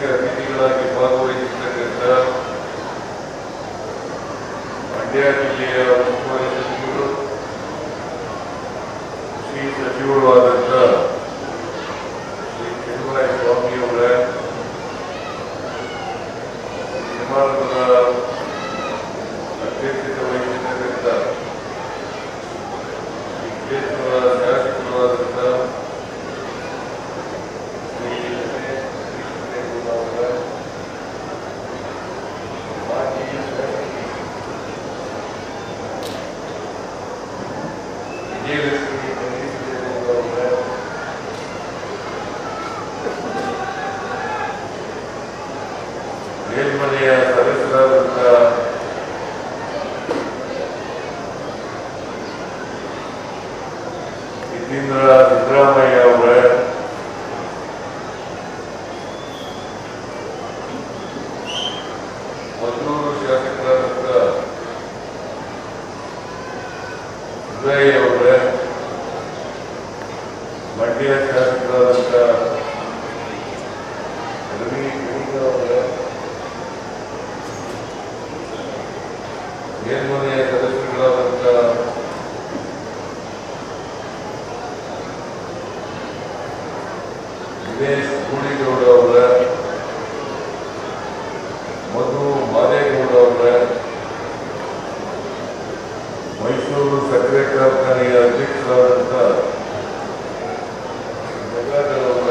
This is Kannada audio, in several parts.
ಮುಖ್ಯ ಅತಿಥಿಗಳಾಗಿ ಭಾಗವಹಿಸಿರ್ತಕ್ಕಂಥ ಮಂಡ್ಯ ಜಿಲ್ಲೆಯ ಉಸ್ತುವಾರಿ ಸಚಿವರು, ಕೃಷಿ ಸಚಿವರು ಆದಂಥ ಶ್ರೀ ಚೆಲುವರಾಯ ಸ್ವಾಮಿಯವರ ಸಮಾರಂಭದ ಅಧ್ಯಕ್ಷತೆ ವಹಿಸಿರ್ತಕ್ಕಂಥ ಈ ಕ್ಷೇತ್ರದ ಶಾಸಕರು ಆದಂಥ ಮೇಲ್ಮನೆಯ ಸದಸ್ಯರಾದಂಥ ಸಿದ್ದರಾಮಯ್ಯ ಅವರ ಮದ್ದೂರು ಶಾಸಕರಾದಂಥ ಸಿದ್ದಯ್ಯ ಅವರ ಮಂಡ್ಯ ಶಾಸಕರಾದಂಥ ರವಿ ಅವರ ಮೇಲ್ಮನೆಯ ಸದಸ್ಯರುಗಳಾದಂಥ ದಿನೇಶ್ ಗೂಳಿಗೌಡ ಅವರ, ಮಧು ಮಾದೇಗೌಡ ಅವರ, ಮೈಸೂರು ಸಕ್ಕರೆ ಕಾರ್ಖಾನೆಯ ಅಧ್ಯಕ್ಷರಾದಂಥ ಗಂಗಾಧರ್ ಅವರ,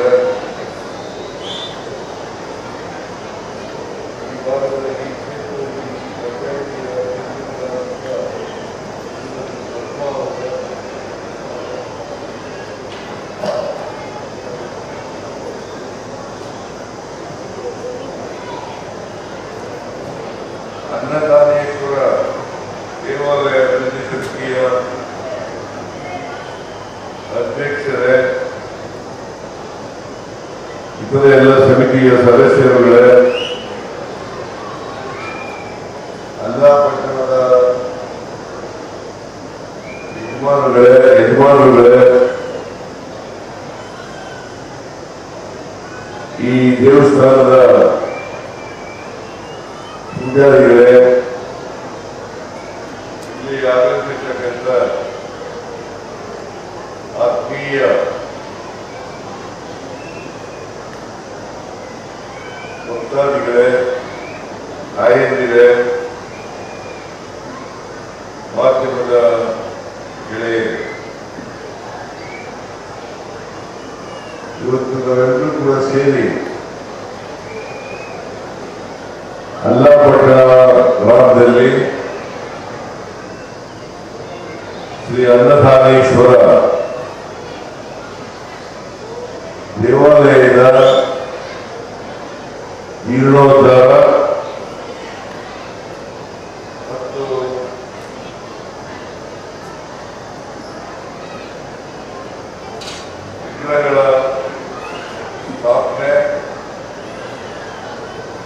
ಈ ಭಾಗದ ಈ ಕ್ಷೇತ್ರದಲ್ಲಿ ಅನ್ನದಾನೇಶ್ವರ ದೇವಾಲಯ ಅಭಿವೃದ್ಧಿ ಸಮಿತಿಯ ಅಧ್ಯಕ್ಷರೇ, ಇತರ ಎಲ್ಲ ಸಮಿತಿಯ ಸದಸ್ಯರುಗಳೇ, ಅಲ್ಲಾ ಪಟ್ಟಣದ ಯಜಮಾನರುಗಳೇ, ಈ ದೇವಸ್ಥಾನದ ಪೂಜಾರಿಗಳೇ, ಇಲ್ಲಿ ಆಗಮಿಸಿರ್ತಕ್ಕಂಥ ಆತ್ಮೀಯ ಭಕ್ತಾದಿಗಳೇ, ತಾಯಂದಿರೇ, ಮಾಧ್ಯಮದ ಗೆಳೆಯರು, ಇವತ್ತು ನಾವೆಲ್ಲರೂ ಕೂಡ ಸೇರಿ ಅಲ್ಲಾಪಟ್ಟಣ ಗ್ರಾಮದಲ್ಲಿ ಶ್ರೀ ಅನ್ನದಾನೇಶ್ವರ ದೇವಾಲಯದ ಜೀರ್ಣೋದ್ಧಾರ ಮತ್ತು ವಿಗ್ರಹಗಳ ಸ್ಥಾಪನೆ,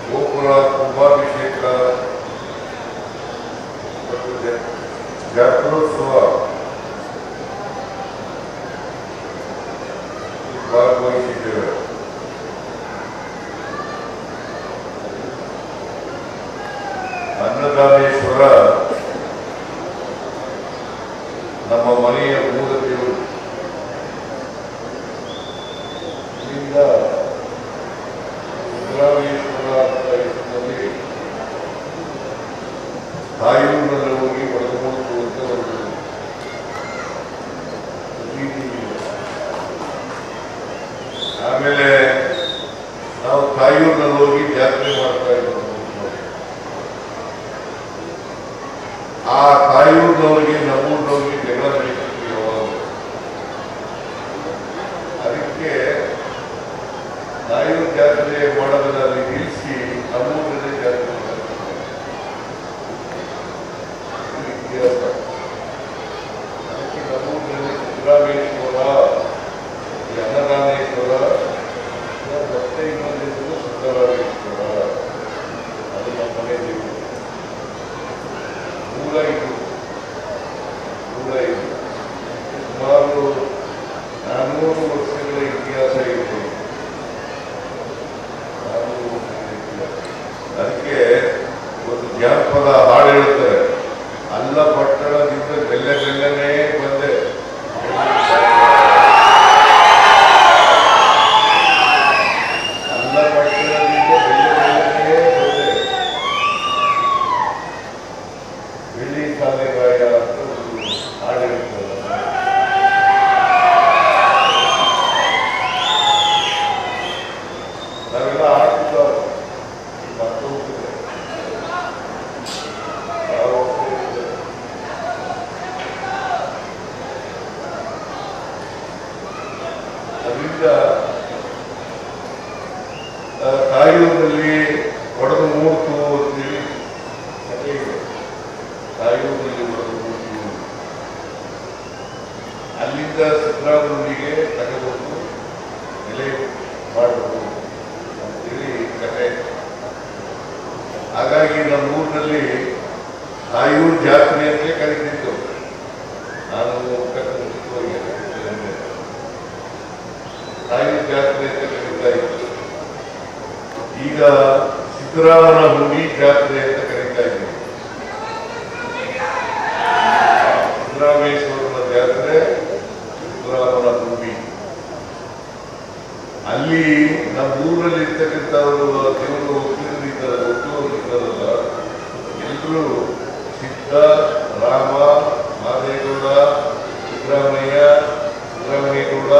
ಗೋಪುರ ಕುಂಭಾಭಿಷೇಕ ಮತ್ತು ಜಾತ್ರೋತ್ಸವ ಭಾಗವಹಿಸಿದ್ದೇವೆ. ಅನ್ನದಾನೇಶ್ವರ ನಮ್ಮ ಮನೆಯ ಮೂಲ ದೇವರು. ಇಲ್ಲಿಂದ ಸಿದ್ದರಾಮೇಶ್ವರ ಅಂತ ಹೆಸರಿನಲ್ಲಿ ತಾಯೂರಿನಲ್ಲಿ ಹೋಗಿ ಪಡೆದುಕೊಳ್ಳುವಂತ ಒಂದು ರೀತಿ ಇದೆ. ಆಮೇಲೆ ನಾವು ತಾಯೂರಿನಲ್ಲಿ ಹೋಗಿ ಜಾತ್ರೆ ಮಾಡ್ತಾ ಇದ್ದೀವಿ. ಆ ತಾಯೂರಿನವರಿಗೆ ನಮ್ಮೂರಿನವರಿಗೆ ಜಗಳ ನಡೀತಿತ್ತು ಯಾವಾಗ. ಅದಕ್ಕೆ ತಾಯೂರು ಜಾತ್ರೆ ಮಾಡೋದನ್ನ ನಿಲ್ಲಿಸಿ ನಮ್ಮೂರಲ್ಲೇ ಜಾತ್ರೆ ಇತಿಹಾಸ. ಅದಕ್ಕೆ ನಮ್ಮೂರಿನಲ್ಲಿ ಸಿದ್ದರಾಮೇಶ್ವರ, ಈ ಅನ್ನದಾನೇಶ್ವರ, ಮತ್ತೆ ಇನ್ನೊಂದು ಸಿದ್ದರಾಮೇಶ್ವರ, ಅದು ನಮ್ಮ ಮನೆ ದೇವರು. 105 ಸುಮಾರು 400 ವರ್ಷಗಳ ಇತಿಹಾಸ ಇತ್ತು. 400 ಜಾನಪದ ಹಾಡು ಹೇಳ್ತಾರೆ. ಅಲ್ಲ ಪಟ್ಟಣದಿಂದ ಬೆಲ್ಲ ಬೆಲ್ಲನೇ ಬಂದೆ, ಅಲ್ಲ ಪಟ್ಟಣದಿಂದ ಬೆಲ್ಲ ಬೆಲ್ಲನೇ ಬಂದೆ, ಬೆಳ್ಳಿ ಸಾಲೆಗಾಯ ಅಂತ ಒಂದು ಹಾಡು ಹೇಳ್ತಾರೆ. ನಾವೆಲ್ಲ ಹಾಡ್ತಿದ್ದವರು ಅದರಿಂದ ಕಾಯೂರಿನಲ್ಲಿ ಒಡೆದು ಮೂಡ್ತು ಅಂತೇಳಿ ಕಥೆ ಇದೆ. ಕಾಯೂರಿನಲ್ಲಿ ಒಡೆದು ಮೂಡ್ತು, ಅಲ್ಲಿಂದ ಸಿದ್ದರಾಮಯ್ಯನಿಗೆ ತಗೊಂಡು ನೆಲೆ ಮಾಡಬೇಕು ಅಂತೇಳಿ ಕಥೆ. ಹಾಗಾಗಿ ನಮ್ಮ ಊರಿನಲ್ಲಿ ಕಾಯೂರು ಜಾತ್ರೆ ಅಂತಲೇ ಕರೀತಿತ್ತು. ನಾನು ಕಾಯೂರು ಜಾತ್ರೆ ಅಂತ ಕರೀತಾ ಇತ್ತು. ಈಗ ಸಿದ್ದರಾಮನ ಹುಂಡಿ ಜಾತ್ರೆ ಅಂತ ಕರೀತಾ ಇದ್ದೀವಿ. ಸಿದ್ದರಾಮೇಶ್ವರನ ಜಾತ್ರೆ, ಸಿದ್ದರಾಮನ ಹುಂಡಿ. ಅಲ್ಲಿ ನಮ್ಮ ಊರಲ್ಲಿ ಇರ್ತಕ್ಕಂಥವರು ದೇವರು ಒಕ್ಕಲಿಗರಿದ್ದಾರಲ್ಲ, ಎಲ್ಲರೂ ಸಿದ್ದ, ರಾಮ, ಮಾದೇಗೌಡ, ಸಿದ್ದರಾಮಯ್ಯ, ಸಿದ್ದರಾಮಯ್ಯಗೌಡ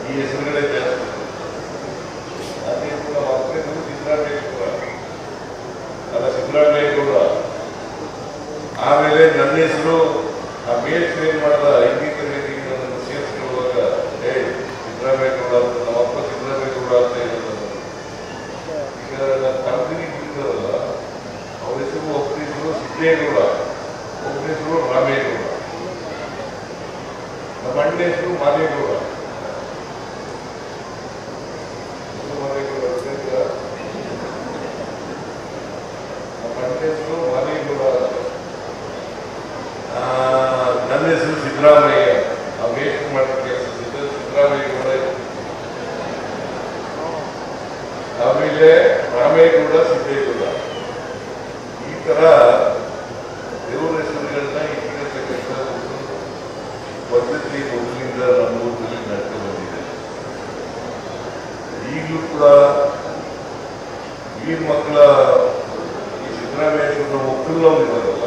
ಈ ಹೆಸರುಗಳೇ ಜಾಸ್ತಿ. ಅದೇ ಕೂಡ ಮಕ್ಕಳು ಸಿದ್ದರಾಮೇಶ್ವರ ಅಲ್ಲ, ಸಿದ್ದರಾಮೇಗೌಡ. ಆಮೇಲೆ ನನ್ನ ಹೆಸರು ಆ ಮೇಷ್ಟ್ರು ಏನ್ ಮಾಡದ, ಹಿಂದಿ ತರಗತಿಗೆ ನನ್ನನ್ನು ಸೇರಿಸ್ಕೊಳ್ಳುವಾಗ ಸಿದ್ದರಾಮೇಗೌಡ ಅಂತ, ನಮ್ಮಪ್ಪ ಸಿದ್ದರಾಮೇಗೌಡ ಅಂತ ಹೇಳಿದ್ರು. ಈಗ ನನ್ನ ಕಂಪನಿ ಬಿಡ್ತಾರಲ್ಲ, ಅವ್ರ ಹೆಸರು ಒಬ್ಬರ ಹೆಸರು ಸಿದ್ದೇಗೌಡ, ಒಬ್ಬರ ಹೆಸರು ರಾಮೇಗೌಡ, ನಮ್ಮ ಅಣ್ಣ ಹೆಸರು ಮಾದೇಗೌಡ. ನನ್ನ ಹೆಸರು ಸಿದ್ದರಾಮಯ್ಯ. ನಾವು ಎಷ್ಟು ಮಾಡಿದ ಕೆಲಸ ಸಿದ್ದರಾಮಯ್ಯಗೌಡ. ಆಮೇಲೆ ರಾಮೇಗೌಡ, ಸಿದ್ದೇಗೌಡ. ಈ ತರ ದೇವರ ಹೆಸರುಗಳನ್ನ ಇಟ್ಟಿರತಕ್ಕಂಥ ಒಂದು ಪದ್ಧತಿ ಮೊದಲಿಂದ ನಮ್ಮ ಊರಿನಲ್ಲಿ ನಡ್ಕೊಂಡು ಬಂದಿದೆ. ಈಗಲೂ ಕೂಡ ಈ ಮಕ್ಕಳ ಈ ಸಿದ್ದರಾಮೇಶ್ವರನ ಒಕ್ಕಲಿಗರಿದ್ದಾರಲ್ಲ,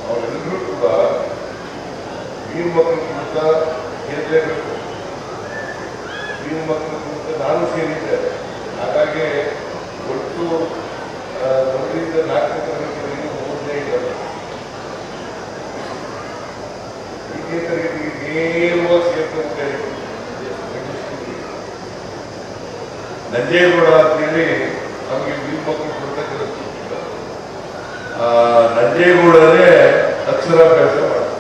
ಅವರೆಲ್ಲರೂ ಕೂಡ ಈ ಮಕ್ಕಳ ಕುರಿತ ಗೆಲ್ಲಬೇಕು. ಈ ಮಕ್ಕಳ ಕುರಿತ ನಾನು ಸೇರಿದ್ದೆ. ಹಾಗಾಗಿ ಒಟ್ಟು 1ರಿಂದ 4ನೇ ತರಗತಿವರೆಗೆ ಓದಲೇ ಇಲ್ಲ. ಈಗೇ ತರಗತಿಗೆ ನೇರವಾಗಿ ಸೇರ್ಕೊಂಡ್ರೆ ನಂಜೇಗೌಡ ಅಂತೇಳಿ ನಮಗೆ ಈ ಮಕ್ಕಳು ಕೊಡ್ತಕ್ಕಂಥ ನಂಜೇಗೌಡನೇ ಅಕ್ಷರಾಭ್ಯಾಸ ಮಾಡ್ತಾರೆ.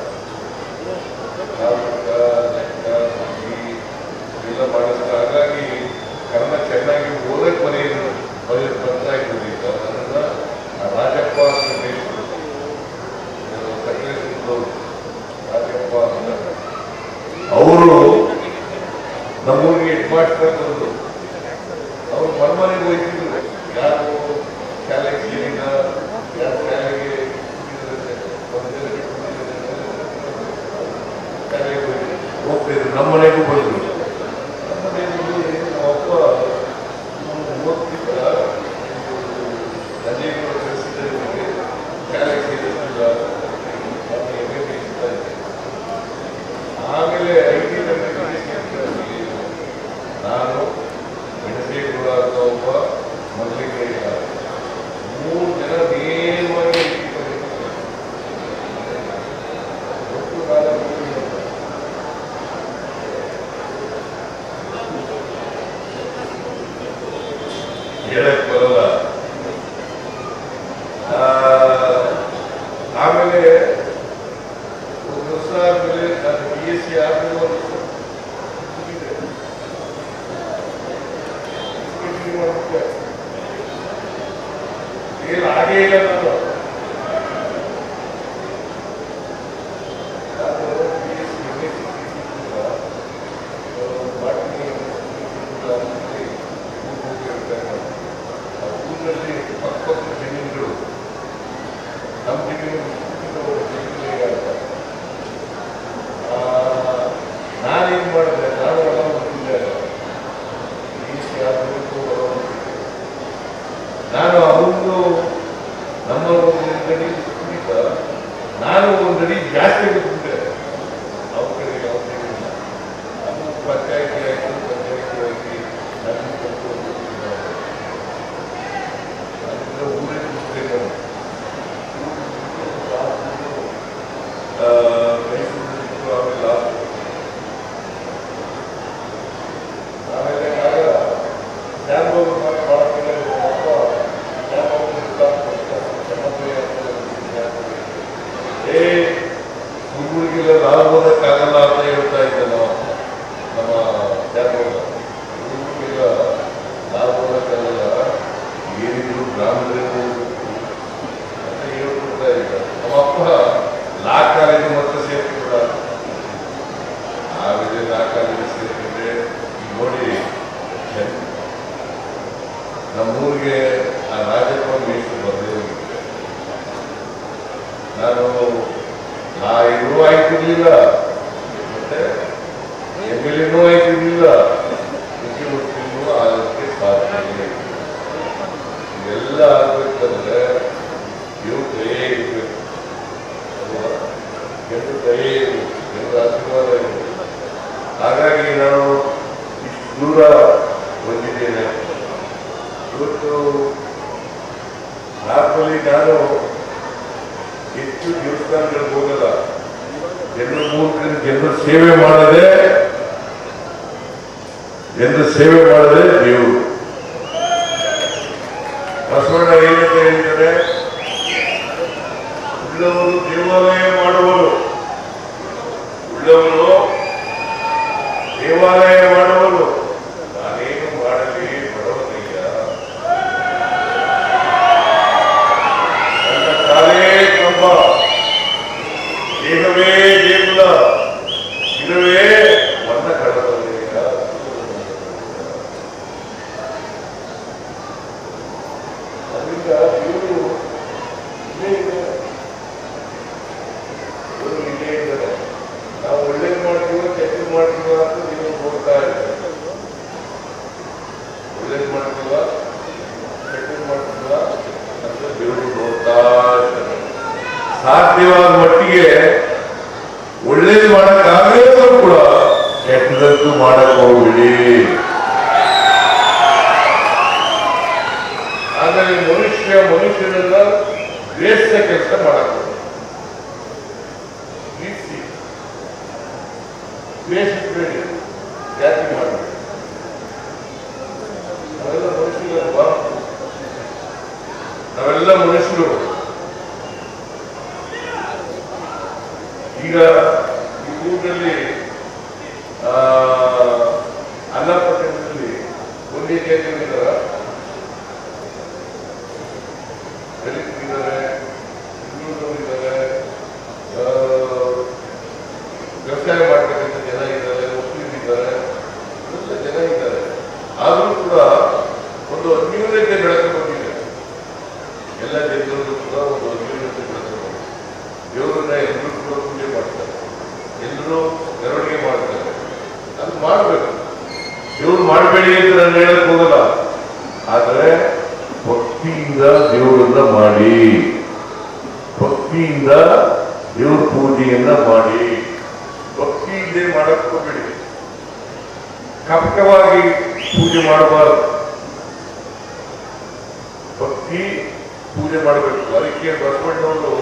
ಎಲ್ಲ ಮಾಡಿಸ್ತಾರೆ. ಹಾಗಾಗಿ ಕನ್ನಡ ಚೆನ್ನಾಗಿ ಓದಕ್ಕೆ ಬರೆಯೋದು ಬರ್ತಾ ಇರೋದ್ರಿಂದ ನನ್ನನ್ನು ರಾಜಪ್ಪ ಅಂತ ಸಕಲೇಶ್ವರದವರು, ರಾಜಪ್ಪ ಅಂತ ಅವರು ನಮ್ಮೂರಿಗೆ ಹೆಡ್ ಮಾಸ್ಟರ್ ಬಂದು ಅವ್ರು ಮನೆಗೆ ಹೋಗ್ತಿದ್ರು. ಯಾರು ಶಾಲೆಗೆ ಸೇರಿದ, ಯಾರು ಶಾಲೆಗೆ ಹೋಗ್ತಿದ್ರು. ನಮ್ಮ ಮನೆಗೂ ಬಂದರು. ನಮ್ಮ ಮನೆಯಲ್ಲಿ ನಮ್ಮಪ್ಪ ಓದ್ತಿದ್ದ, ನಂಜೇಗೌಡ ಕಲಿಸಿದ್ದವರಿಗೆ ಶಾಲೆಗೆ ಸೇರಿಸಿಲ್ಲ. ಆಮೇಲೆ 5ನೇ ತರಗತಿಗೆ ಸೇರಿಸಿ ನಾನು, ಮೆಣಸೇಗೌಡ ಅಂತ ಒಬ್ಬ, ಮೊದಲಿಗೆ 3 ಜನ ನೇರವಾಗಿ ಒಟ್ಟು ಕಾಲ ಹೇಳಕ್ ಬರಲ್ಲ. ಆಮೇಲೆ ಒಂದು ವರ್ಷ ಆದ್ಮೇಲೆ ನಾನು BSc ಆದ್ಮೇಲೆ ಏನು ಹಾಗೇ ಇಲ್ಲ. ನಾನು ಊರಿನಲ್ಲಿ ಪಕ್ಕಪಕ್ಕ ಜಮೀನುಗಳು ನಮ್ಮೂರಿಗೆ ಆ ರಾಜಪ್ಪ ಮೀಸಲು ಬರದೇ ಹೋಗಿದ್ದೆ. ನಾನು ಇಲ್ಲೂ ಆಯ್ತಿರ್ಲಿಲ್ಲ, ಮತ್ತೆ MLA ಆಯ್ತಿರ್ಲಿಲ್ಲ, ಮುಖ್ಯಮಂತ್ರಿನೂ ಆಗಕ್ಕೆ ಸಾಧ್ಯ ಇಲ್ಲ. ಇವೆಲ್ಲ ಆಗ್ಬೇಕಂದ್ರೆ ಇವು ದಯೆ ಇರಬೇಕು, ಜನರು ದಯೆ ಇರಬೇಕು, ಜನರ ಆಶೀರ್ವಾದ ಇರಬೇಕು. ಹಾಗಾಗಿ ನಾನು ಇಷ್ಟು ದೂರ ಬಂದಿದ್ದೇನೆ. ಇವತ್ತು ನಾರ್ಮಲಿ ನಾನು ಹೆಚ್ಚು ದೇವಸ್ಥಾನಗಳಿಗೆ ಹೋಗಲ್ಲ. ಜನರ ಮೂಲಕ ಜನರ ಸೇವೆ ಮಾಡದೆ ದೇವರು. ಬಸವಣ್ಣ ಏನಂತ ಹೇಳಿದ್ದಾರೆ, ಉಳ್ಳವರು ದೇವಾಲಯ ಮಾಡುವರು, ಉಳ್ಳವರು ದೇವಾಲಯ ಮಾಡುವರು. ನಾನೇನು ಮಾಡಲಿ ಬಡವನಯ್ಯ, ನನ್ನ ಕಾಲೇ ಕಂಬ, ದೇಹವೇ ದೇಗುಲ, ಇರುವೇ ಮನ್ನ ಕಡವಯ್ಯ. ಅದರಿಂದ ಇವರು ಇಲ್ಲೇ ಇದ್ದಾರೆ. ನಾವು ಒಳ್ಳೇದು ಮಾಡ್ತೀವೋ ಕೆಟ್ಟದ್ದು ಮಾಡ್ತೀವೋ ಅಂತ ನೀವು ನೋಡ್ತಾ ಇದ್ದಾರೆ. ಒಳ್ಳೇದು ಮಾಡ್ತೀವ ಕೆಟ್ಟದ್ದು ಮಾಡ್ತೀವ ಅಂತ ದೇವರು ನೋಡ್ತಾ ಇದ್ದಾರೆ. ಸಾಧ್ಯವಾದ ಮಟ್ಟಿಗೆ ಒಳ್ಳೇದು ಮಾಡಕ್ಕಾಗಲೂ ಕೂಡ ಕೆಟ್ಟದಕ್ಕೂ ಮಾಡಕ್ ಹೋಗ್ಬಿಡಿ. ಆಮೇಲೆ ಮನುಷ್ಯನೆಲ್ಲ ದ್ವೇಷದ ಕೆಲಸ ಮಾಡಕ್ ದ್ವೇಷಬೇಡಿ, ಜಾತಿ ಮಾಡಬೇಡಿ. ನಾವೆಲ್ಲ ಮನುಷ್ಯರಲ್ವಾ, ನಾವೆಲ್ಲ ಮನುಷ್ಯರು. ಈಗ ಈ ಊರಿನಲ್ಲಿ ಅನ್ನಪಟ್ಟಣದಲ್ಲಿ ಒಂದೇ ಜಾತಿಗಳಿದ್ದಾರ, ದಲಿತರಿದ್ದಾರೆ, ಹಿಂದುಳಿದವರಿದ್ದಾರೆ, ವ್ಯವಸಾಯ ಮಾಡ್ತಕ್ಕಂಥ ಜನ ಇದ್ದಾರೆ, ಮುಸ್ಲಿಮರಿದ್ದಾರೆ, ಎಲ್ಲ ಜನ ಇದ್ದಾರೆ. ಆದರೂ ಕೂಡ ಒಂದು ಅನ್ಯೂನ್ಯತೆ ಬೆಳಕು ಬಂದಿದೆ. ಎಲ್ಲ ಜನರಲ್ಲೂ ಕೂಡ ಒಂದು ಅನ್ಯೂನ್ಯತೆ ಬೆಳಕು ಬಂದಿದೆ. ದೇವರನ್ನ ಎಲ್ಲರೂ ಕೂಡ ಪೂಜೆ ಮಾಡ್ತಾರೆ, ಎಲ್ಲರೂ ಮೆರವಣಿಗೆ ಮಾಡ್ತಾರೆ. ಅದು ಮಾಡಬೇಕು. ದೇವ್ರು ಮಾಡಬೇಡಿ ಅಂತ ನಾನು ಹೇಳಕ್ ಹೋಗಲ್ಲ. ಆದರೆ ಭಕ್ತಿಯಿಂದ ದೇವರನ್ನ ಮಾಡಿ, ಭಕ್ತಿಯಿಂದ ದೇವ್ರ ಪೂಜೆಯನ್ನ ಮಾಡಿ. ಭಕ್ತಿಯಿಂದ ಮಾಡಕ್ ಹೋಗಬೇಡಿ, ಕಪಟವಾಗಿ ಪೂಜೆ ಮಾಡಬಾರದು. ಭಕ್ತಿ ಪೂಜೆ ಮಾಡಬೇಕು. ಅದಕ್ಕೆ ಬಸವಣ್ಣವರು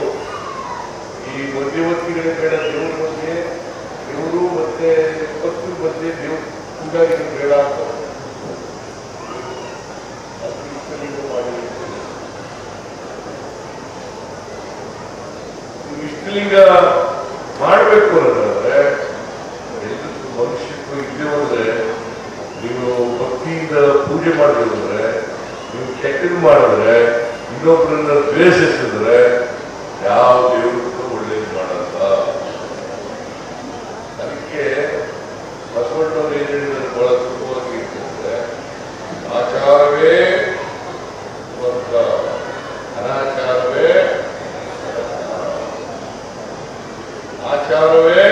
ಈ ಮಧ್ಯವರ್ತಿಗಳ ಬೇಡ, ದೇವ್ರ ಮಧ್ಯೆ ದೇವರು ಮತ್ತೆ ಭಕ್ತರ ಮಧ್ಯೆ ದೇವ್ರ ಪೂಜಾರಿಗಳು ಬೇಡ ಅಂತ ಇಷ್ಟಲಿಂಗ ಮಾಡಬೇಕು ಅನ್ನೋದಾದ್ರೆ ಎಲ್ಲರಿಗೂ ಮನುಷ್ಯತ್ವ ಇದ್ದೇವಂದ್ರೆ, ನೀವು ಭಕ್ತಿಯಿಂದ ಪೂಜೆ ಮಾಡಬೇಕಂದ್ರೆ, ನೀವು ಕೆಟ್ಟದ್ದು ಮಾಡಿದ್ರೆ, ಇನ್ನೊಬ್ಬರನ್ನ ದ್ವೇಷಿಸಿದ್ರೆ ಯಾವ ದೇವರು ಒಳ್ಳೇದು ಮಾಡಲ್ಲ. ಅದಕ್ಕೆ ಬಸವಣ್ಣವರು ಏನ್ ಹೇಳಿದ್ರೆ ಬಹಳ ಸುಲಭವಾಗಿ ಇರ್ತಂದ್ರೆ, ಆಚಾರವೇ ಸ್ವರ್ಗ, ಅನಾಚಾರವೇ ಆಚಾರವೇ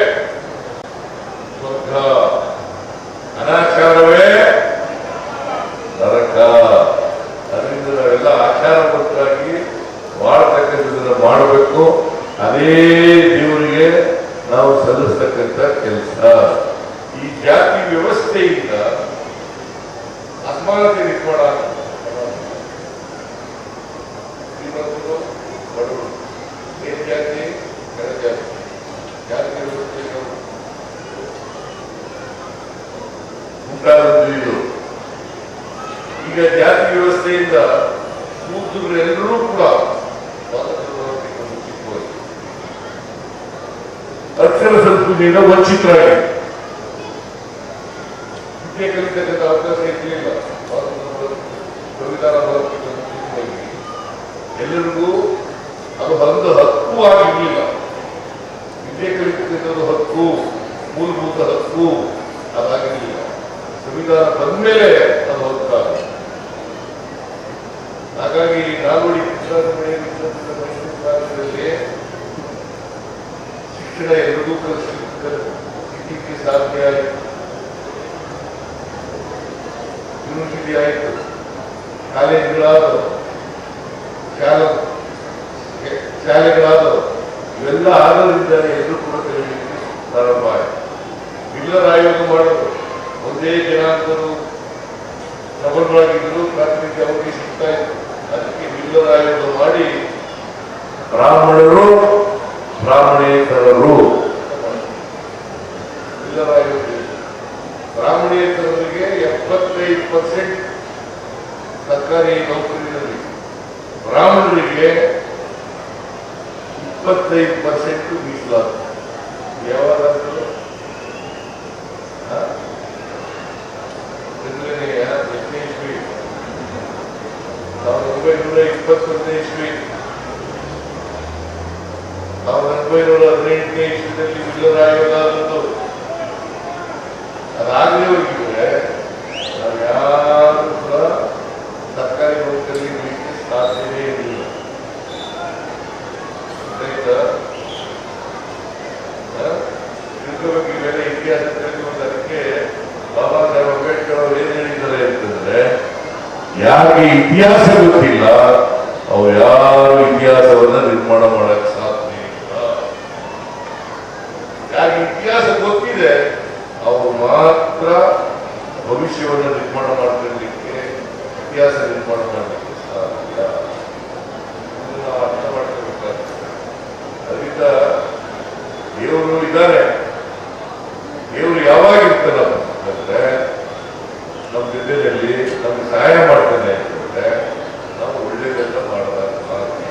ಸ್ವರ್ಗ, ಅನಾಚಾರವೇ ನರಕ. ಅದರಿಂದ ನಾವೆಲ್ಲ ಆಚಾರಬದ್ಧರಾಗಿ ಮಾಡತಕ್ಕಂಥದ್ದನ್ನ ಮಾಡಬೇಕು. ಅದೇ ದೇವರಿಗೆ ನಾವು ಸಲ್ಲಿಸ್ತಕ್ಕಂಥ ಕೆಲಸ. ಈ ಜಾತಿ ವ್ಯವಸ್ಥೆಯಿಂದ ಅಸಮಾನತೆ ನಿರ್ಮಾಣ ಶ್ರೀಮಂತರು ಬಡವರು, ಮೇಲ್ ಜಾತಿ ಕೆಳ ಜಾತಿ, ಜಾತಿ ವ್ಯವಸ್ಥೆ ಉಂಟಾದದ್ದು ಇದು. ಈಗ ಜಾತಿ ವ್ಯವಸ್ಥೆಯಿಂದ ಎಲ್ಲರೂ ಕೂಡ ಅಕ್ಷರ ಸಂಸ್ಕೃತಿಯಿಂದ ವಂಚಿತರಾಗಿ ವಿದ್ಯೆ ಕಲಿತಕ್ಕಂಥ ಅವಕಾಶ ಇರಲಿಲ್ಲ. ಸಂವಿಧಾನ ಎಲ್ಲರಿಗೂ ಅದು ಒಂದು ಹಕ್ಕು ಆಗಿರಲಿಲ್ಲ. ವಿದ್ಯೆ ಕಲಿತಕ್ಕಂಥದ್ದು ಹಕ್ಕು, ಮೂಲಭೂತ ಹಕ್ಕು ಅದಾಗಿರಲಿಲ್ಲ. ಸಂವಿಧಾನ ಬಂದ್ಮೇಲೆ ಅದು ಹಕ್ಕಾಗ ಹಾಗಾಗಿ ನಾಲ್ವಡಿ ಕಾಲದಲ್ಲಿ ಶಿಕ್ಷಣ ಎರಡೂ ಕಲಿಸಲಿಕ್ಕೆ ಸಾಧ್ಯ ಆಯಿತು. ಯೂನಿವರ್ಸಿಟಿ ಆಯಿತು, ಕಾಲೇಜುಗಳಾದವು, ಶಾಲೆಗಳಾದವು. ಇವೆಲ್ಲ ಆಗೋದ್ರಿಂದ ಎಲ್ಲರೂ ಕೂಡ ಕಲಿಯಲಿಕ್ಕೆ ಪ್ರಾರಂಭ ಆಯಿತು. ಮಿಲ್ಲರ್ ಆಯೋಗ ಮಾಡೋದು, ಒಂದೇ ಜನಾಂಗರು ಪ್ರಬಲವಾಗಿದ್ದರು, ಪ್ರಾಥಮಿಕ ಅವರಿಗೆ ಸಿಗ್ತಾ ಇತ್ತು. ಅದಕ್ಕೆ ಮಿಲ್ಲರ್ ಆಯೋಗ ಮಾಡಿ ಬ್ರಾಹ್ಮಣರು ಬ್ರಾಹ್ಮಣೇತರರು ಮಿಲ್ಲರ್ ಆಯೋಗ. ಬ್ರಾಹ್ಮಣೇತರರಿಗೆ 75% ಸರ್ಕಾರಿ ನೌಕರಿಯಲ್ಲಿ, ಬ್ರಾಹ್ಮಣರಿಗೆ 25% ಮೀಸಲಾತಿ. ಯಾವಾಗಾದ್ರೂ 1921ನೇ ಇಸ್ವಿ, 1918ನೇ ಇಸ್ವಿನಲ್ಲಿ ಮಿಲ್ಲರ್ ಆಯೋಗ ಆದದ್ದು. ಅದಾಗಲೇ ಹೋಗಿದ್ರೆ ನಾವು ಯಾರು ಕೂಡ ಸರ್ಕಾರಿ ನೌಕರಿ ಇರಲಿಕ್ಕೆ ಸಾಧ್ಯವೇ ಇರಲಿಲ್ಲ. ತಿಳ್ಕೋಬೇಕು ಇವೆಲ್ಲ ಇತಿಹಾಸ ತಿಳ್ಕೊಳ್ಳೋದಕ್ಕೆ. ಬಾಬಾ ಸಾಹೇಬ್ ಅಂಬೇಡ್ಕರ್ ಅವರು ಏನ್ ಹೇಳಿದ್ದಾರೆ ಅಂತಂದ್ರೆ, ಯಾರಿಗೆ ಇತಿಹಾಸ ಗೊತ್ತಿಲ್ಲ ಅವ್ರು ಯಾರು ಇತಿಹಾಸವನ್ನ ನಿರ್ಮಾಣ ಮಾಡಕ್ ಸಾಧ್ಯ ಇಲ್ಲ. ಯಾರಿಗೆ ಇತಿಹಾಸ ಗೊತ್ತಿದೆ ಅವರು ಮಾತ್ರ ಭವಿಷ್ಯವನ್ನು ನಿರ್ಮಾಣ ಮಾಡ್ತಿರ್ಲಿಕ್ಕೆ, ಇತಿಹಾಸ ನಿರ್ಮಾಣ ಮಾಡಲಿಕ್ಕೆ ಸಾಧ್ಯ. ಅರ್ಥ ಮಾಡ್ಕೋಬೇಕಾಗ್ತದೆ. ಅದರಿಂದ ದೇವರು ಇದ್ದಾರೆ. ದೇವರು ಯಾವಾಗಿರ್ತಾನಪ್ಪ ಅಂತಂದ್ರೆ ನಮ್ಮ ಜೊತೆಯಲ್ಲಿ ನಮ್ಗೆ ಸಹಾಯ ಮಾಡ್ತಾನೆ ಅಂತಂದ್ರೆ ನಾವು ಒಳ್ಳೇದೆಲ್ಲ ಮಾಡಿದಾಗ ಮಾತ್ರ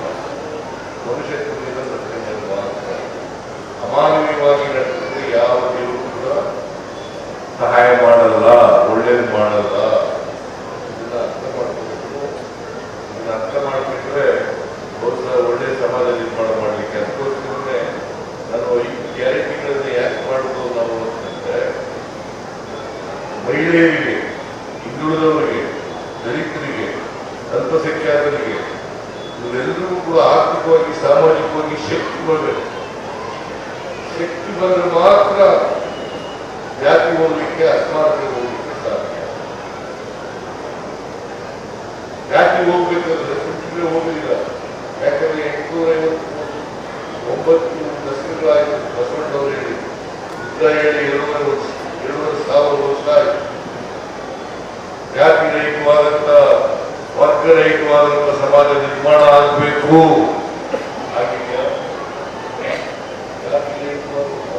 ಮನುಷ್ಯತ್ವದಿಂದ ರಕ್ಷಣೆ ಮಾತ್ರ. ಅಮಾನವೀಯವಾಗಿ ನಡೆಸಿದ್ರೆ ಯಾವ ದೇವರು ಕೂಡ ಸಹಾಯ ಮಾಡಲ್ಲ, ಒಳ್ಳೇದು ಮಾಡಲ್ಲ. ಇದನ್ನ ಅರ್ಥ ಮಾಡ್ಕೋಬೇಕು. ಇದನ್ನ ಅರ್ಥ ಮಾಡ್ಕೊಂಡ್ರೆ ಬಹುಶಃ ಒಳ್ಳೆ ಸಮಾಜ ನಿರ್ಮಾಣ ಮಾಡಲಿಕ್ಕೆ. ಅದಕ್ಕೋಸ್ಕರನೇ ನಾನು ಈ ಗ್ಯಾರಂಟಿಗಳನ್ನ ಯಾಕೆ ಮಾಡುವುದು ನಾವು ಅಂತಂದ್ರೆ, ಮಹಿಳೆಯರಿಗೆ, ಹಿಂದುಳಿದವರಿಗೆ, ದಲಿತರಿಗೆ, ಅಲ್ಪಸಂಖ್ಯಾತರಿಗೆ ಇವರೆಲ್ಲರೂ ಕೂಡ ಆರ್ಥಿಕವಾಗಿ, ಸಾಮಾಜಿಕವಾಗಿ ಶಕ್ತಿ ಬರಬೇಕು. ಶಕ್ತಿ ಬಂದ್ರೆ ಮಾತ್ರ ಜಾತಿ ಹೋಗ್ಲಿಕ್ಕೆ, ಅಸಮಾನತೆ ಹೋಗ್ಲಿಕ್ಕೆ ಸಾಧ್ಯ. ಜಾತಿ ಹೋಗ್ಬೇಕಾದ್ರೆ ಸುಮ್ಮನೆ ಹೋಗುದಿಲ್ಲ. ಯಾಕಂದ್ರೆ 859 ದಶಕಗಳಾಯಿತು ಬಸವಣ್ಣವರು ಹೇಳಿ, ಯುದ್ಧ ಹೇಳಿ 2,500 ವರ್ಷ ಆಯಿತು. ಜಾತಿ ರಹಿತವಾದಂತ, ವರ್ಗ ರಹಿತವಾದಂತ ಸಮಾಜ ನಿರ್ಮಾಣ ಆಗಬೇಕು. ಆಗಿದೆಯಾ? ಜಾತಿ ರಹಿತವಾದಂತ,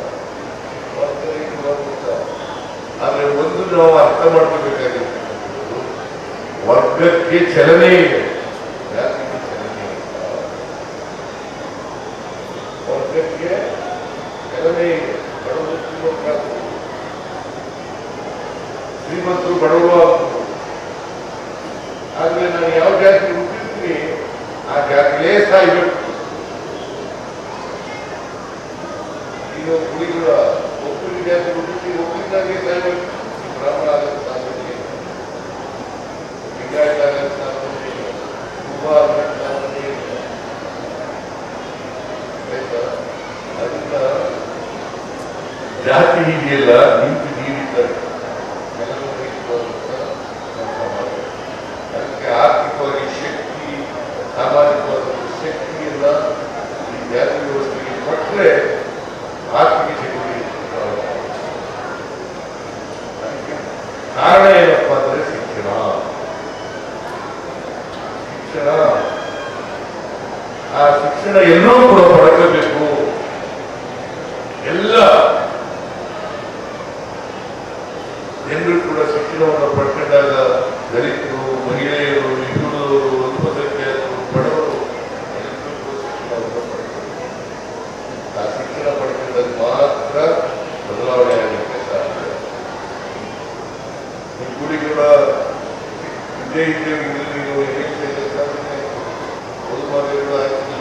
ವರ್ಗ ರಹಿತವಾದಂತ. ಆದ್ರೆ ಒಂದು ನಾವು ಅರ್ಥ ಮಾಡ್ಕೋಬೇಕಾಗಿರ್ತಕ್ಕಂಥದ್ದು, ವರ್ಗಕ್ಕೆ ಚಲನೆ ಇದೆ, ಜಾತಿಗೆ ಚಲನೆ ಇಲ್ಲ. ವರ್ಗಕ್ಕೆ ಚಲನೆ ಇದೆ. ಬಡವರು ಶ್ರೀಮಂತರಾಗಬಹುದು, ಶ್ರೀಮಂತರು ಬಡವರಾಗಬಹುದು. ಆದ್ರೆ ನಾನು ಯಾವ ಜಾತಿ ಹುಟ್ಟಿರ್ತೀನಿ ಆ ಜಾತಿಲೇ ಸಾಯ್ಬೇಕು. ಈಗ ಹುಡುಗರ ಒಬ್ಬರಿಗೆ ಜಾತಿ ಹುಟ್ಟಿರ್ತೀನಿ, ಒಬ್ಬರಿಗಾಗೆ ಸಾಯ್ಬೇಕು. ಬ್ರಾಹ್ಮಣ ಆಗಕ್ಕೆ ಸಾಧ್ಯತೆ ಇಲ್ಲ, ಲಿಂಗಾಯತ ಆಗಕ್ಕೆ ಸಾಧ್ಯತೆ ಇಲ್ಲ, ಕುಂಬ ಆಗಕ್ಕೆ ಸಾಧ್ಯತೆ ಇಲ್ಲ. ಅದರಿಂದ ಜಾತಿ ಇದೆಯಲ್ಲ, ನಿಂತು ನೀಡಿದ್ದಾರೆ. ಅದಕ್ಕೆ ಆರ್ಥಿಕವಾಗಿ ಶಕ್ತಿ, ಸಾಮಾಜಿಕವಾದ ಶಕ್ತಿ ಎಲ್ಲ ಈ ಜಾತಿ ವ್ಯವಸ್ಥೆಗೆ ಕೊಟ್ಟರೆ ಆರ್ಥಿಕ ಶಕ್ತಿ. ಅದಕ್ಕೆ ಕಾರಣ ಏನಪ್ಪಾ ಅಂದ್ರೆ ಶಿಕ್ಷಣ. ಶಿಕ್ಷಣ, ಆ ಶಿಕ್ಷಣ ಎಲ್ಲರೂ ಕೂಡ ಪಡ್ಕೋಬೇಕು. ಎಲ್ಲ ಜನರು ಕೂಡ ಶಿಕ್ಷಣವನ್ನು ಪಡ್ಕೊಂಡಾಗ ದಲಿತರು, ಮಹಿಳೆಯರು, ಹಿಂದುಳಿದವರು, ಅಲ್ಪಸಂಖ್ಯಾತರು, ಬಡವರು ಎಲ್ಲರೂ ಕೂಡ ಶಿಕ್ಷಣವನ್ನು ಪಡ್ಕೊಳ್ಬೇಕು. ಆ ಶಿಕ್ಷಣ ಪಡ್ಕೊಂಡಾಗ ಮಾತ್ರ ಬದಲಾವಣೆ ಆಗಲಿಕ್ಕೆ ಸಾಧ್ಯ. ಈ ಗುಡಿಗಳ ಇದ್ದೇ ಇದ್ದೇ ನೀವು ಓದುಮಾರಿಗಳು ಆಯ್ತಿಲ್ಲ,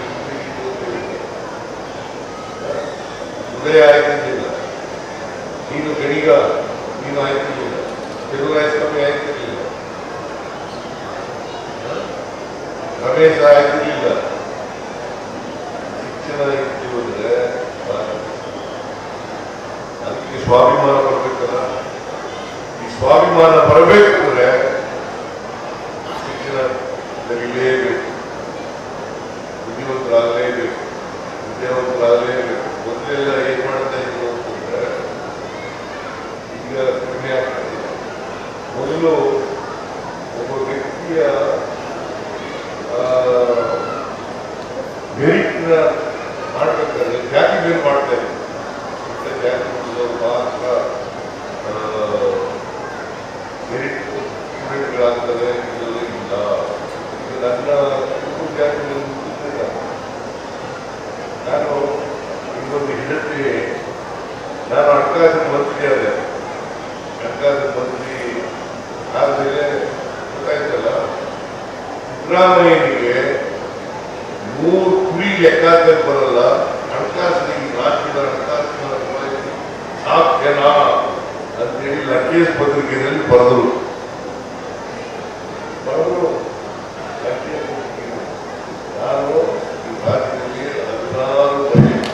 ಉದಯ ಆಯ್ತಿರ್ಲಿಲ್ಲ, ನೀನು ಗಣಿಗ ನೀನು ಆಯ್ತಿರ್ಲಿಲ್ಲ, ತಿರುಗಾಯಸ್ವಾಮಿ ಆಯ್ತಿರ್ಲಿಲ್ಲ. ರಮೇಶ ಆಯ್ತಿರ್ಲಿಲ್ಲ. ಶಿಕ್ಷಣ ಇತ್ತು ಅಂದ್ರೆ ಅದಕ್ಕೆ ಸ್ವಾಭಿಮಾನ ಬರಬೇಕಲ್ಲ. ಈ ಸ್ವಾಭಿಮಾನ ಬರಬೇಕಂದ್ರೆ ಶಿಕ್ಷಣ ತೆಗಿಲೇಬೇಕು, ಬುದ್ಧಿವಂತರಾಗಲೇಬೇಕು, ವಿದ್ಯಾವಂತರಾಗಲೇಬೇಕು. ಮೊದಲೆಲ್ಲ ಏನ್ ಮಾಡ್ತಾ ಇದ್ರು ಅಂತಂದ್ರೆ ಈಗ ಕಡಿಮೆ ಆಗ್ತದೆ. ಮೊದಲು ಒಬ್ಬ ವ್ಯಕ್ತಿಯ ಮೆರಿಟ್ನ ಮಾಡ್ಬೇಕಾದ್ರೆ ಜಾತಿ ಬೇರೆ ಮಾಡ್ತಾ ಇದ್ರು. ಜಾತಿ ಮಾತ್ರ ಮೆರಿಟ್ ಸ್ಟೂಡೆಂಟ್ಗಳಾಗ್ತದೆ, ಇಲ್ಲ. ನನ್ನ ಜಾತಿ ನಾನು ಇನ್ನೊಂದು ಹೆಂಡತಿ, ನಾನು ಹಣಕಾಸಿನ ಮಂತ್ರಿ ಆದೆ. ಹಣಕಾಸಿನ ಮಂತ್ರಿ ಆದ್ಮೇಲೆ ಗೊತ್ತಾಯ್ತಲ್ಲ, ಸಿದ್ದರಾಮಯ್ಯನಿಗೆ 3 ಕುರಿ ಲೆಕ್ಕಾಚಾರ ಬರಲ್ಲ, ಹಣಕಾಸಿನ ರಾಜ್ಯದ ಹಣಕಾಸಿನ ಸಾಧ್ಯನಾ ಅಂತೇಳಿ ಲಂಕೇಶ್ ಪತ್ರಿಕೆಯಲ್ಲಿ ಬರೆದರು. ನಾನು ಈ ರಾಜ್ಯದಲ್ಲಿ 16 ಬಜೆಟ್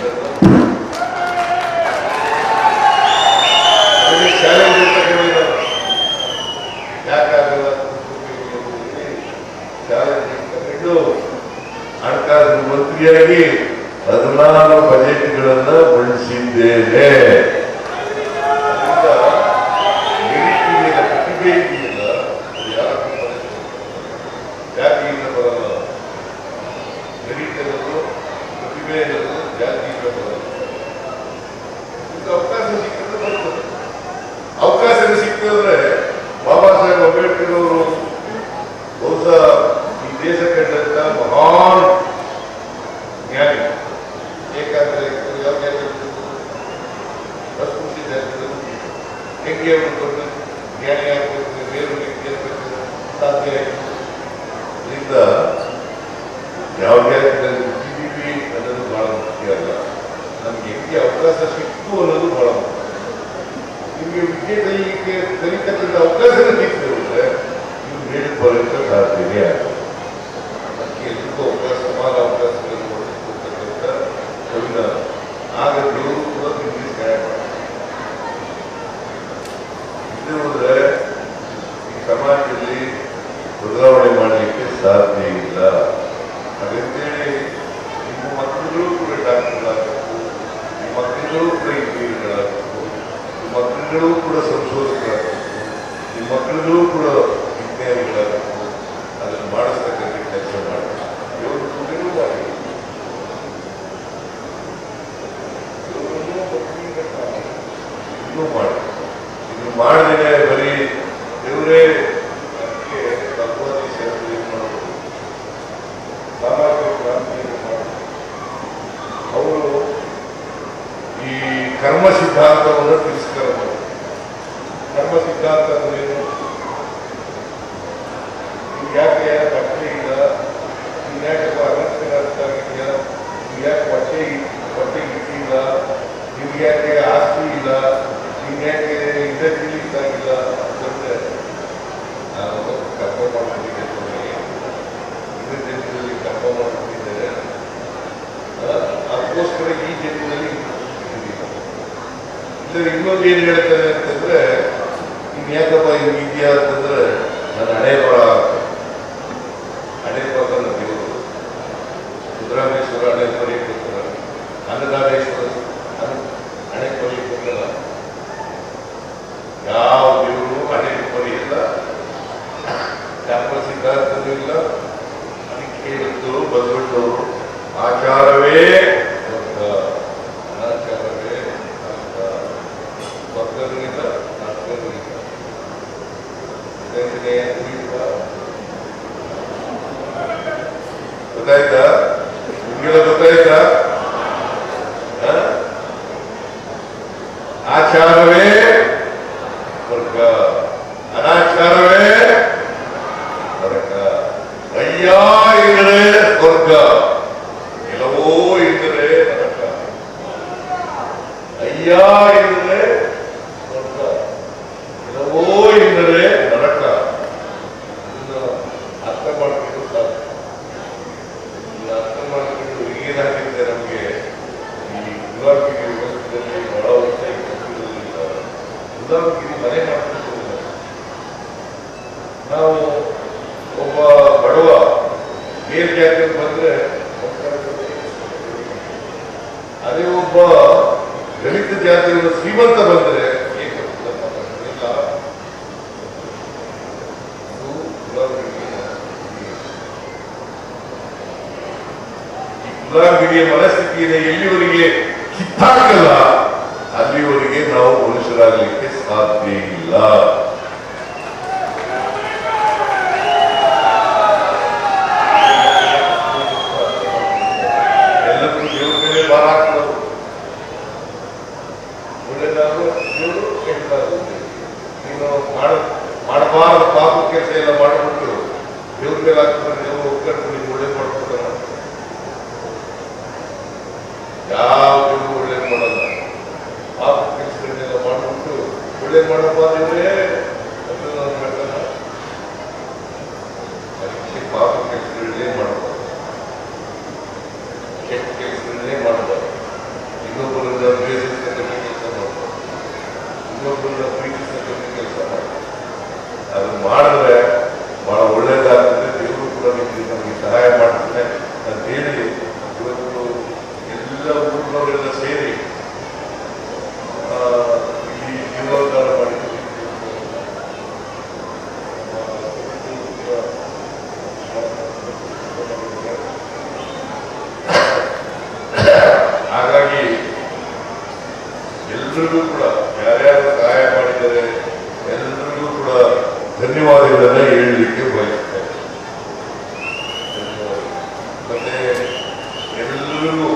ಚಾಲೆಂಜ್ ಅಂತ ಹೇಳಿದ. ಯಾಕಾಗಲ್ಲ ಚಾಲೆಂಜ್ ತಗೊಂಡು ಹಣಕಾಸಿನ ಮಂತ್ರಿಯಾಗಿ 16 ಬಜೆಟ್ಗಳನ್ನ ಬಳಸಿದ್ದೇನೆ. ಪ್ರತಿಭೆ ಇದೆಯಲ್ಲ, ಜಾತಿಯಿಂದ ಬರಲ್ಲ. ಮೆರಿಟ್ ಅನ್ನೋದು, ಪ್ರತಿಭೆ ಅನ್ನೋದು ಜಾತಿಯಿಂದ ಬರಲ್ಲ. ಅವಕಾಶ ಸಿಕ್ಕಿದ್ರೆ ಬರ್ತದೆ. ಅವಕಾಶ ಸಿಕ್ಕಿದ್ರೆ ಬಾಬಾ ಸಾಹೇಬ್ ಅಂಬೇಡ್ಕರ್ ಅವರು ಬಹುಶಃ ಈ ದೇಶ ಕಂಡಂತ ಮಹಾನ್ ಜ್ಞಾನಿ. ಏಕಾಂದ್ರೆ ಯಾವ ಅಸ್ಪೃಶ್ಯ ಜಾತಿಗಳು ಹೆಂಗೆ ಅವರು ದೊಡ್ಡ ಜ್ಞಾನಿ ಆಗಬೇಕು, ಬೇರೆ ವ್ಯಕ್ತಿ ಆಗಬೇಕು ಸಾಧ್ಯ ಆಯಿತು. ಇದರಿಂದ ಯಾವ ಜಾತಿಗಳಲ್ಲಿ ಜಿಡಿಪಿ ಅನ್ನೋದು ಬಹಳ ಮುಖ್ಯ ಅಲ್ಲ, ನಮ್ಗೆ ಹೆಂಗೆ ಅವಕಾಶ ಸಿಕ್ತು ಅನ್ನೋದು ಬಹಳ ಮುಖ್ಯ. ನಿಮಗೆ ವಿದ್ಯೆ ಕಲಿತಕ್ಕಂಥ ಅವಕಾಶನ ಸಿಕ್ತದೆ ಅಂದ್ರೆ ನೀವು ಮೇಲೆ ಬರೋಕ್ಕೆ ಸಾಧ್ಯನೇ ಆಗ್ತದೆ. ಅದಕ್ಕೆ ಎಲ್ರಿಗೂ ಅವಕಾಶ, ಸಮಾನ ಅವಕಾಶಗಳನ್ನು ಕೊಡ್ತಕ್ಕಂಥ ಸಂವಿಧಾನ. ಆಗ ದೇವರು ಕೂಡ ನಿಮಗೆ ಸಹಾಯ ಮಾಡ್ತಾರೆ. ಇದು ಹೋದ್ರೆ ಈ ಸಮಾಜದಲ್ಲಿ ಬದಲಾವಣೆ ಮಾಡಲಿಕ್ಕೆ ಸಾಧ್ಯ ಇಲ್ಲ. ಹಾಗಂತೇಳಿ ನಿಮ್ಮ ಮಕ್ಕಳು ಕೂಡ ಡಾಕ್ಟರ್ಗಳಾಗಬೇಕು, ನಿಮ್ಮ ಮಕ್ಕಳು ಕೂಡ ಇಂಜಿನಿಯರ್ಗಳಾಗಬೇಕು, ನಿಮ್ಮ ಮಕ್ಕಳು ಕೂಡ ಸಂಶೋಧಕರಾಗಬೇಕು, ನಿಮ್ಮ ಮಕ್ಕಳು ಕೂಡ ವಿಜ್ಞಾನಿಗಳಾಗಬೇಕು. ಅದನ್ನು ಮಾಡಿಸ್ತಕ್ಕಂಥ ಕೆಲಸ ಮಾಡಬೇಕು. ಇವರು ಸುಮ್ಮನೆ ಮಾಡಿ ಇನ್ನೂ ಮಾಡಿ, ಇನ್ನು ಮಾಡಿದ್ರೆ ಬರೀ ದೇವರೇ ಅದಕ್ಕೆ ಭಗವತಿ ಸೇವೆ ಮಾಡಬಹುದು, ಸಾಮಾಜಿಕ ಕ್ರಾಂತಿಯನ್ನು ಮಾಡಬಹುದು. ಅವರು ಈ ಕರ್ಮ ಸಿದ್ಧಾಂತವನ್ನು ತಿರಸ್ಕಾರ ಮಾಡಬಹುದು. ಕರ್ಮ ಸಿದ್ಧಾಂತ ಏನು? ಯಾಕೆ ಬಟ್ಟೆ ಇಲ್ಲ, ಯಾಕೆ ಅನರ್ಥಿದೆಯಾ, ಯಾಕೆ ಬಟ್ಟೆ ಇಟ್ಟಿಲ್ಲ, ನಿಮ್ಗೆ ಯಾಕೆ ಆಸ್ತಿ ಇಲ್ಲ, ನಿಮ್ಗೆ ಯಾಕೆ ಇಂಡಸ್ಟ್ರಿ ಆಗಿಲ್ಲ ಅಂತಂದ್ರೆ ನಾನು ಕರ್ಮ ಮಾಡ್ಕೊಂಡಿದ್ದೇನೆ, ಇದೇ ಜನ್ಮದಲ್ಲಿ ಕರ್ಮ ಮಾಡ್ಕೊಂಡಿದ್ದೇನೆ, ಅದಕ್ಕೋಸ್ಕರ ಈ ಜನ್ಮದಲ್ಲಿ ಇಲ್ಲ. ಇನ್ನೊಂದು ಏನ್ ಹೇಳ್ತಾರೆ ಅಂತಂದ್ರೆ, ಇನ್ ಯಾಕಪ್ಪ ಹಿಂಗೆ ಇದೆಯಾ ಅಂತಂದ್ರೆ ನನ್ನ ಹಣೆ ಬರ ದೇವರು ಸಿದ್ದರಾಮೇಶ್ವರ ಹಣೆ ಬರೀಕ್ ಬರ್ತಾರೆ, ಅನ್ನದಾನೇಶ್ವರ ಹಣೆ ಬರೀಕ್ ಬರ್ತಾರ. ಯಾವ ದೇವರು ಹಣೆ ಬರೆಯಿಲ್ಲ, ಯಾವ ಸಿದ್ಧಾಂತನೂ ಇಲ್ಲ. ಅದಕ್ಕೆ ಹೇಳಿದ್ದು ಬಸವಣ್ಣವರು, ಆಚಾರವೇ ವರ್ಗ, ಅನಾಚಾರವೇ ವರ್ಗ. ವರ್ಗನೂ ಇಲ್ಲ, ನರ್ಕನೂ ಇಲ್ಲ. ಗೊತ್ತಾಯ್ತಾ? ನಿಮ್ಗೆಲ್ಲ ಗೊತ್ತಾಯ್ತಾ? ಆಚಾರವೇ ವರ್ಗ, ಅನಾಚಾರವೇ ವರ್ಗ. ಅಯ್ಯ ಎಂದರೆ ಸ್ವರ್ಗ, ಎಲ್ಲವೋ ಎಂದರೆ ನರಕ. ಅಯ್ಯ ಎಂದರೆ ಸ್ವರ್ಗ, ಎಲ್ಲವೋ ಎಂದರೆ ನರಕ. ಇದನ್ನು ಅರ್ಥ ಮಾಡ್ಕೊಂಡು ಸಾಧ್ಯ. ಒಬ್ಬ ಬಡವ ಮೇಲ್ಜಾತಿ ಬಂದ್ರೆ, ಅದೇ ಒಬ್ಬ ದಲಿತ ಜಾತಿಯ ಶ್ರೀಮಂತ ಬಂದ್ರೆ ಗುಲಾಮಗಿರಿಯ ಮನಸ್ಥಿತಿಯನ್ನು ಎಲ್ಲಿವರೆಗೆ ಕಿತ್ತಾಕಲ್ಲ ಅಲ್ಲಿವರೆಗೆ ನಾವು ಮನುಷ್ಯರಾಗಲಿಕ್ಕೆ ಸಾಧ್ಯ ಇಲ್ಲ. ಎಲ್ಲರೂ ದೇವ್ರ ಮೇಲೆ ಭಾರ ಹಾಕ್ತಾರೆ. ಒಳ್ಳೆದಾದ್ರು ದೇವರು, ಕೆಟ್ಟದಾದ್ರು ನೀನು ಮಾಡಬಾರದು ಪಾಪ ಕೆಲಸ ಎಲ್ಲ ಮಾಡಿಬಿಟ್ಟು ದೇವ್ರ ಮೇಲೆ ಹಾಕ್ತಾರೆ. ದೇವರು ಒಕ್ಕಟ್ಟು ನೀವು ಒಳ್ಳೇದು ಮಾಡ್ಕೊಡ್ತಾರ. ಯಾವ ದೇವರು ಒಳ್ಳೇದು ಮಾಡಲ್ಲ. ಪಾಪ ಕೆಲಸಗಳನ್ನೆಲ್ಲ ಮಾಡಿಬಿಟ್ಟು ಒಳ್ಳೇದು ಮಾಡಪ್ಪ ದೇವರೇ ಅದಕ್ಕೆ ಪಾಪ ಕೆಲಸಗಳನ್ನೇ ಮಾಡಬಾರ್ದು, ಕೆಟ್ಟ ಕೆಲಸಗಳನ್ನೇ ಮಾಡಬಾರ್ದು. ಇನ್ನೊಬ್ಬರನ್ನ ದ್ವೇಷಿಸ್ತಕ್ಕಂಥ ಕೆಲಸ ಮಾಡಬಾರ್ದು, ಇನ್ನೊಬ್ಬರನ್ನ ಪ್ರೀತಿಸ್ತಕ್ಕಂಥ ಕೆಲಸ ಮಾಡಬಾರ್ದು. ಅದನ್ನು ಮಾಡಿದ್ರೆ ಬಹಳ ಒಳ್ಳೇದಾಗ್ತದೆ. ದೇವರು ಕೂಡ ನಮಗೆ ಸಹಾಯ ಮಾಡ್ತಾನೆ ಅಂತ ಹೇಳಿ ಇವತ್ತು ಎಲ್ಲ ಊರಿನವರೆಲ್ಲ ಸೇರಿ ಇಲ್ಲಿ ಜೀವೋದ್ಧಾರ ಮಾಡಿದ್ದೀವಿ. ಹಾಗಾಗಿ ಎಲ್ಲರಿಗೂ ಕೂಡ ಯಾರ್ಯಾರು ಸಹಾಯ ಮಾಡಿದ್ದಾರೆ ಎಲ್ಲರಿಗೂ ಕೂಡ ಧನ್ಯವಾದಗಳನ್ನ ಹೇಳಲಿಕ್ಕೆ ಬಯಸುತ್ತೇನೆ. ಮತ್ತೆ ಎಲ್ಲರಿಗೂ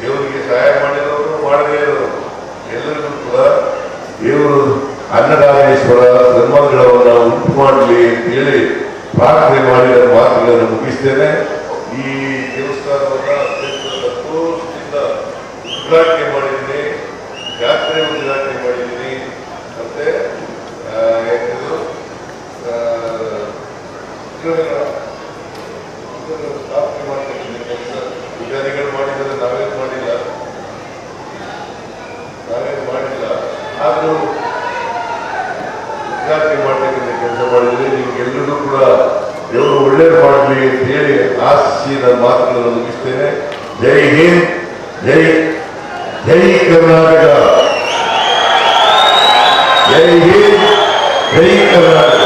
ದೇವರಿಗೆ ಸಹಾಯ ಮಾಡಿದವರು ಮಾಡದೇ ಇರೋರು ಎಲ್ಲರಿಗೂ ಕೂಡ ದೇವರು ಅನ್ನದಾನೇಶ್ವರ ಧರ್ಮಗಳವನ್ನ ಉಂಟು ಮಾಡಲಿ ಅಂತ ಹೇಳಿ ಪ್ರಾರ್ಥನೆ ಮಾಡಿ ನನ್ನ ಮಾತುಗಳನ್ನು ಮುಗಿಸ್ತೇನೆ. ಈ ದೇವಸ್ಥಾನವನ್ನ ಅತ್ಯಂತ ಸಂತೋಷದಿಂದ ಉದ್ಘಾಟನೆ ಮಾಡಿದ್ದೀನಿ, ಜಾತ್ರೆ ಉದ್ಘಾಟನೆ ಮಾಡಿದ್ದೀನಿ. ಮತ್ತೆ ಸ್ಥಾಪನೆ ಮಾಡ್ತಕ್ಕಂಥ ಕೆಲಸ ವಿಜ್ಞಾನಿಗಳು ಮಾಡಿದರೆ ನಾವೇನು ಮಾಡಿಲ್ಲ. ಆದರೂ ಉದ್ಘಾಟನೆ ಮಾಡ್ತಕ್ಕಂಥ ಕೆಲಸ ಮಾಡಿದರೆ ನಿಮ್ಗೆಲ್ಲರಿಗೂ ಕೂಡ ದೇವರು ಒಳ್ಳೇದು ಮಾಡಲಿ ಅಂತ ಹೇಳಿ ಆಶಿಸಿ ನನ್ನ ಮಾತುಗಳನ್ನು ಮುಗಿಸ್ತೇನೆ. ಜೈ ಹಿಂದ್, ಜೈ ಕರ್ನಾಟಕ, ಜೈ ಹಿಂದ್, ಜೈ ಕರ್ನಾಟಕ.